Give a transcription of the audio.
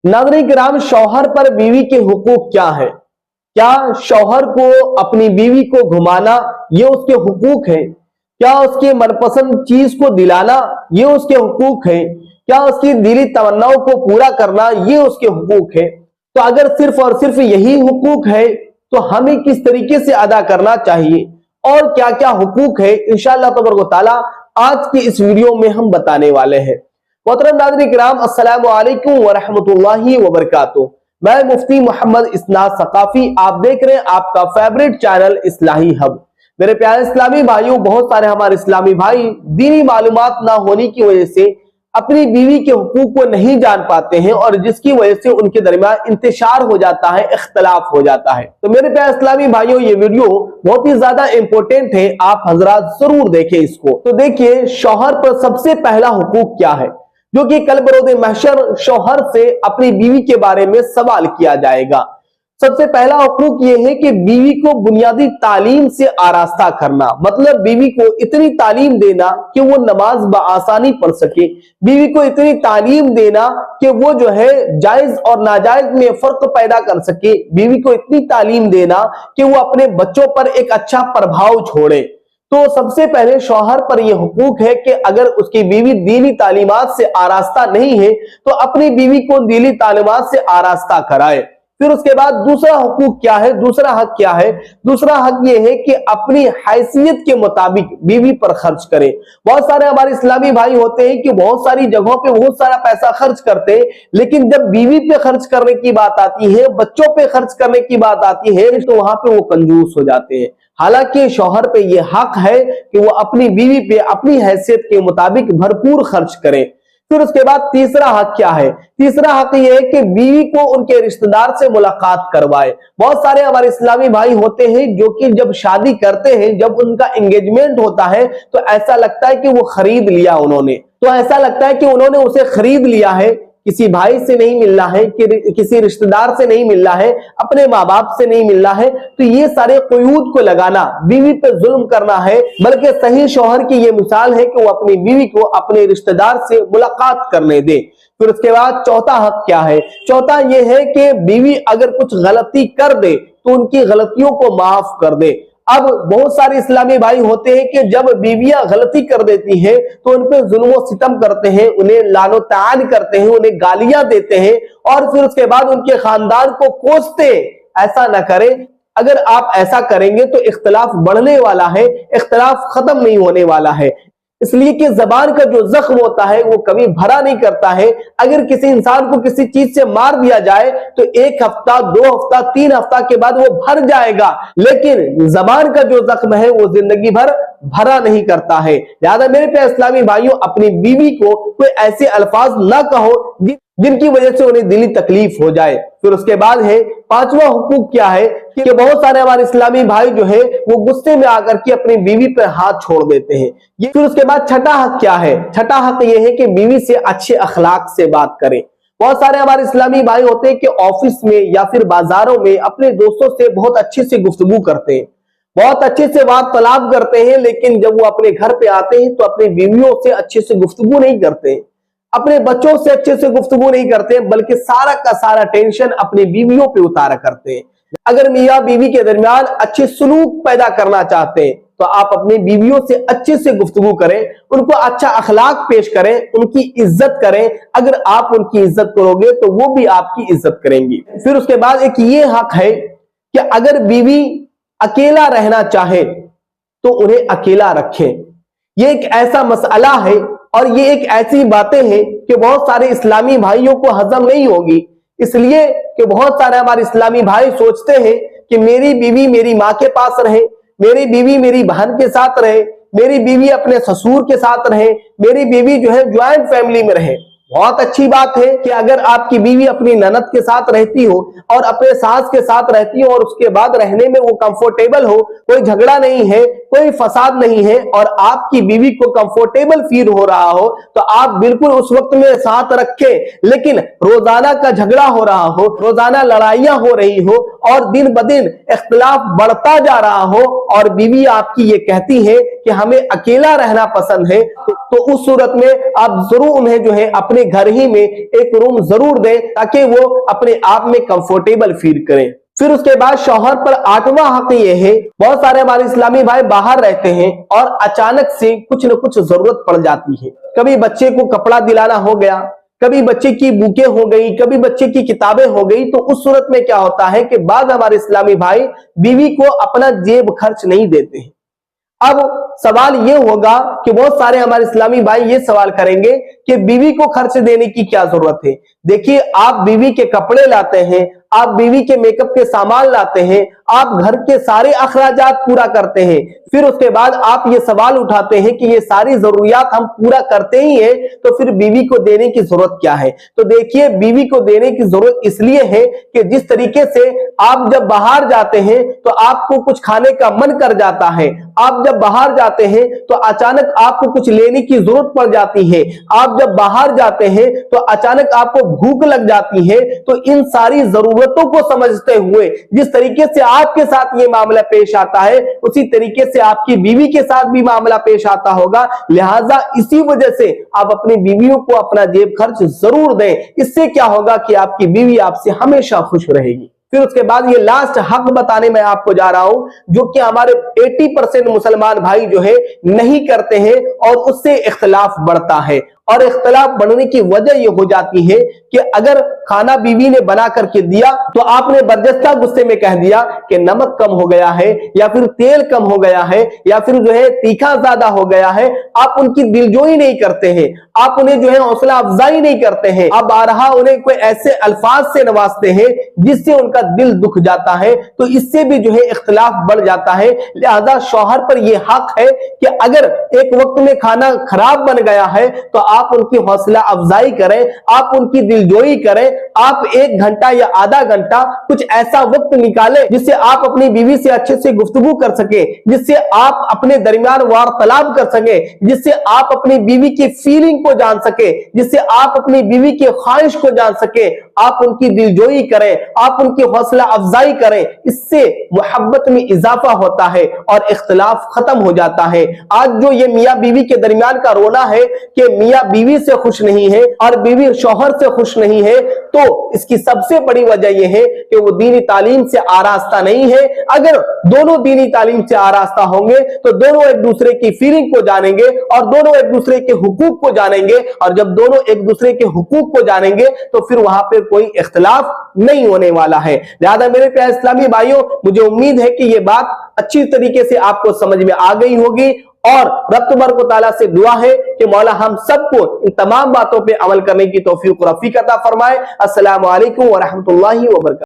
नाज़रीन किराम, शौहर पर बीवी के हुकूक क्या है? क्या शौहर को अपनी बीवी को घुमाना ये उसके हुकूक है? क्या उसके मनपसंद चीज को दिलाना ये उसके हुकूक है? क्या उसकी दिली तमन्नाओं को पूरा करना ये उसके हुकूक है? तो अगर सिर्फ और सिर्फ यही हुकूक है तो हमें किस तरीके से अदा करना चाहिए और क्या क्या हुकूक है, इंशाअल्लाह तबारक तआला आज की इस वीडियो में हम बताने वाले हैं। मोहतरम नाज़रीन किराम, अस्सलामु अलैकुम व रहमतुल्लाहि व बरकातुहू। मैं मुफ्ती मोहम्मद इस्नाद सकाफी, आप देख रहे हैं आपका फेवरेट चैनल इस्लाही हब। मेरे प्यारे इस्लामी भाइयों, बहुत सारे हमारे इस्लामी भाई दीनी मालूमात ना होने की वजह से अपनी बीवी के हुकूक को नहीं जान पाते हैं और जिसकी वजह से उनके दरमियान इंतशार हो जाता है, इख्तलाफ हो जाता है। तो मेरे प्यारे इस्लामी भाइयों, ये वीडियो बहुत ही ज्यादा इंपॉर्टेंट है, आप हजरात जरूर देखें इसको। तो देखिए, शौहर पर सबसे पहला हुकूक क्या है जो कि कल बरोज़े महशर शौहर से अपनी बीवी के बारे में सवाल किया जाएगा। सबसे पहला हुकूक ये है कि बीवी को बुनियादी तालीम से आरास्ता करना, मतलब बीवी को इतनी तालीम देना कि वो नमाज बआसानी पढ़ सके, बीवी को इतनी तालीम देना कि वो जो है जायज और नाजायज में फर्क पैदा कर सके, बीवी को इतनी तालीम देना कि वो अपने बच्चों पर एक अच्छा प्रभाव छोड़े। तो सबसे पहले शौहर पर यह हुकूक है कि अगर उसकी बीवी दीनी तालीमात से आरास्ता नहीं है तो अपनी बीवी को दीनी तालीमात से आरास्ता कराए। फिर उसके बाद दूसरा हुकूक क्या है, दूसरा हक क्या है? दूसरा हक ये है कि अपनी हैसियत के मुताबिक बीवी पर खर्च करे। बहुत सारे हमारे इस्लामी भाई होते हैं कि बहुत सारी जगहों पे बहुत सारा पैसा खर्च करते हैं, लेकिन जब बीवी पे खर्च करने की बात आती है, बच्चों पे खर्च करने की बात आती है, तो वहां पे वो कंजूस हो जाते हैं। हालांकि शौहर पे ये हक है कि वो अपनी बीवी पे अपनी हैसियत के मुताबिक भरपूर खर्च करे। फिर उसके बाद तीसरा हक क्या है? तीसरा हक ये है कि बीवी को उनके रिश्तेदार से मुलाकात करवाए। बहुत सारे हमारे इस्लामी भाई होते हैं जो कि जब शादी करते हैं, जब उनका एंगेजमेंट होता है तो ऐसा लगता है कि वो खरीद लिया उन्होंने, तो ऐसा लगता है कि उन्होंने उसे खरीद लिया है। किसी भाई से नहीं मिलना है, किसी रिश्तेदार से नहीं मिलना है, अपने माँ बाप से नहीं मिलना है, तो ये सारे क़ुयूद को लगाना बीवी पे जुल्म करना है। बल्कि सही शौहर की ये मिसाल है कि वो अपनी बीवी को अपने रिश्तेदार से मुलाकात करने दे। फिर उसके बाद चौथा हक क्या है? चौथा ये है कि बीवी अगर कुछ गलती कर दे तो उनकी गलतियों को माफ कर दे। अब बहुत सारे इस्लामी भाई होते हैं कि जब बीवियां गलती कर देती हैं तो उन पे जुल्म सितम करते हैं, उन्हें लानो तान करते हैं, उन्हें गालियां देते हैं और फिर उसके बाद उनके खानदान को कोसते। ऐसा ना करें। अगर आप ऐसा करेंगे तो इख्तलाफ बढ़ने वाला है, इख्तलाफ खत्म नहीं होने वाला है। इसलिए कि जबान का जो जख्म होता है वो कभी भरा नहीं करता है। अगर किसी इंसान को किसी चीज से मार दिया जाए तो 1 हफ्ता, 2 हफ्ता, 3 हफ्ता के बाद वो भर जाएगा, लेकिन जबान का जो जख्म है वो जिंदगी भर भरा नहीं करता है। लिहाजा मेरे प्यारे इस्लामी भाइयों, अपनी बीवी को कोई ऐसे अल्फाज ना कहो जिनकी वजह से उन्हें दिली तकलीफ हो जाए। फिर उसके बाद है पांचवा हुकूक क्या है कि बहुत सारे हमारे इस्लामी भाई जो है वो गुस्से में आकर के अपनी बीवी पर हाथ छोड़ देते हैं। ये फिर उसके बाद छठा हक क्या है? छठा हक ये है कि बीवी से अच्छे अखलाक से बात करें। बहुत सारे हमारे इस्लामी भाई होते हैं कि ऑफिस में या फिर बाजारों में अपने दोस्तों से बहुत अच्छे से गुफ्तगू करते हैं, बहुत अच्छे से बात तलाब करते हैं, लेकिन जब वो अपने घर पे आते हैं तो अपनी बीवियों से अच्छे से गुफ्तगू नहीं करते, अपने बच्चों से अच्छे से गुफ्तगू नहीं करते, बल्कि सारा का सारा टेंशन अपनी बीवियों पे उतारा करते हैं। अगर मियाँ बीवी के दरमियान अच्छे सलूक पैदा करना चाहते हैं तो आप अपनी बीवियों से अच्छे से गुफ्तगू करें, उनको अच्छा अखलाक पेश करें, उनकी इज्जत करें। अगर आप उनकी इज्जत करोगे तो वो भी आपकी इज्जत करेंगी। फिर उसके बाद एक ये हक है कि अगर बीवी अकेला रहना चाहे तो उन्हें अकेला रखें। ये एक ऐसा मसला है और ये एक ऐसी बातें हैं कि बहुत सारे इस्लामी भाइयों को हजम नहीं होगी, इसलिए कि बहुत सारे हमारे इस्लामी भाई सोचते हैं कि मेरी बीवी मेरी माँ के पास रहे, मेरी बीवी मेरी बहन के साथ रहे, मेरी बीवी अपने ससुर के साथ रहे, मेरी बीवी जो है ज्वाइंट फैमिली में रहे। बहुत अच्छी बात है कि अगर आपकी बीवी अपनी ननद के साथ रहती हो और अपने सास के साथ रहती हो और उसके बाद रहने में वो कंफर्टेबल हो, कोई झगड़ा नहीं है, कोई फसाद नहीं है और आपकी बीवी को कंफर्टेबल फील हो रहा हो, तो आप बिल्कुल उस वक्त में साथ रखें। लेकिन रोजाना का झगड़ा हो रहा हो, रोजाना लड़ाइयां हो रही हो और दिन ब दिन इख्तिलाफ बढ़ता जा रहा हो और बीवी आपकी ये कहती है कि हमें अकेला रहना पसंद है, तो तो उस सूरत में आप जरूर उन्हें जो है अपने घर ही में एक रूम जरूर दें, ताकि वो अपने आप में कंफर्टेबल फील करें। फिर उसके बाद शौहर पर 8वां हक ये है, बहुत सारे हमारे इस्लामी भाई बाहर रहते हैं और अचानक से कुछ न कुछ जरूरत पड़ जाती है। कभी बच्चे को कपड़ा दिलाना हो गया, कभी बच्चे की बुकें हो गई, कभी बच्चे की किताबें हो गई। तो उस सूरत में क्या होता है कि बाद हमारे इस्लामी भाई बीवी को अपना जेब खर्च नहीं देते हैं। अब सवाल ये होगा कि बहुत सारे हमारे इस्लामी भाई ये सवाल करेंगे कि बीवी को खर्च देने की क्या जरूरत है। देखिए, आप बीवी के कपड़े लाते हैं, आप बीवी के मेकअप के सामान लाते हैं, आप घर के सारे अखराजात पूरा करते हैं, फिर उसके बाद आप ये सवाल उठाते हैं कि ये सारी जरूरियात हम पूरा करते ही हैं, तो फिर बीवी को देने की जरूरत क्या है। तो देखिए, बीवी को देने की जरूरत इसलिए है कि जिस तरीके से आप जब बाहर जाते हैं तो आपको कुछ खाने का मन कर जाता है, आप जब बाहर जाते हैं तो अचानक आपको कुछ लेने की जरूरत पड़ जाती है, आप जब बाहर जाते हैं तो अचानक आपको भूख लग जाती है। तो इन सारी जरूरतों को समझते हुए जिस तरीके से आपके साथ ये मामला पेश आता है, उसी तरीके से आपकी बीवी के साथ भी मामला पेश आता होगा। लिहाजा इसी वजह से आप अपनी बीवियों को अपना जेब खर्च जरूर दें। इससे क्या होगा कि आपकी बीवी आपसे हमेशा खुश रहेगी। फिर उसके बाद ये लास्ट हक बताने में आपको जा रहा हूं, जो कि हमारे 80% मुसलमान भाई जो है नहीं करते हैं और उससे इख्तिलाफ बढ़ता है। और इख्तिलाफ बढ़ने की वजह ये हो जाती है कि अगर खाना बीवी ने बना करके दिया तो आपने बरजस्ता गुस्से में कह दिया कि नमक कम हो गया है, या फिर तेल कम हो गया है, या फिर जो है तीखा ज्यादा हो गया है। आप उनकी दिलजोई नहीं करते हैं, आप उन्हें जो है हौसला अफजाई नहीं करते हैं, आप बारहा उन्हें कोई ऐसे अल्फाज से नवाजते हैं जिससे उनका दिल दुख जाता है। तो इससे भी जो है इख्तिलाफ बढ़ जाता है। लिहाजा शौहर पर यह हक है कि अगर एक वक्त में खाना खराब बन गया है तो आप उनकी हौसला अफजाई करें, आप उनकी दिलजोई करें। आप 1 घंटा या आधा घंटा कुछ ऐसा वक्त निकालें जिससे आप अपनी बीवी से अच्छे से गुफ्तगू कर सके, जिससे आप अपने दरमियान वार्तालाप कर सके, जिससे आप अपनी बीवी की फीलिंग को जान सके, जिससे आप अपनी बीवी की ख्वाहिश को जान सके। आप उनकी दिलजोई करें, आप उनकी हौसला अफजाई करें। इससे मोहब्बत में इजाफा होता है और इख्तिलाफ खत्म हो जाता है। आज जो ये मियां बीवी के दरमियान का रोना है कि मियां बीवी से खुश नहीं है और बीवी शौहर से खुश नहीं है, तो इसकी सबसे बड़ी वजह यह है कि वो दीनी तालीम से आरास्ता नहीं है। अगर दोनों दीनी तालीम से आरास्ता होंगे तो दोनों एक दूसरे की फीलिंग को जानेंगे और दोनों एक दूसरे के हुकूक को जानेंगे, और जब दोनों एक दूसरे के हुकूक को जानेंगे तो फिर वहां पे कोई इख्तिलाफ नहीं होने वाला है। लिहाजा मेरे प्यारे इस्लामी भाइयों, मुझे उम्मीद है कि ये बात अच्छी तरीके से आपको समझ में आ गई होगी, और रब तबारक व तआला से दुआ है कि मौला हम सबको इन तमाम बातों पे अमल करने की तौफीक और रफीक अता फरमाए। अस्सलामु अलैकुम व रहमतुल्लाहि व बरकातहू।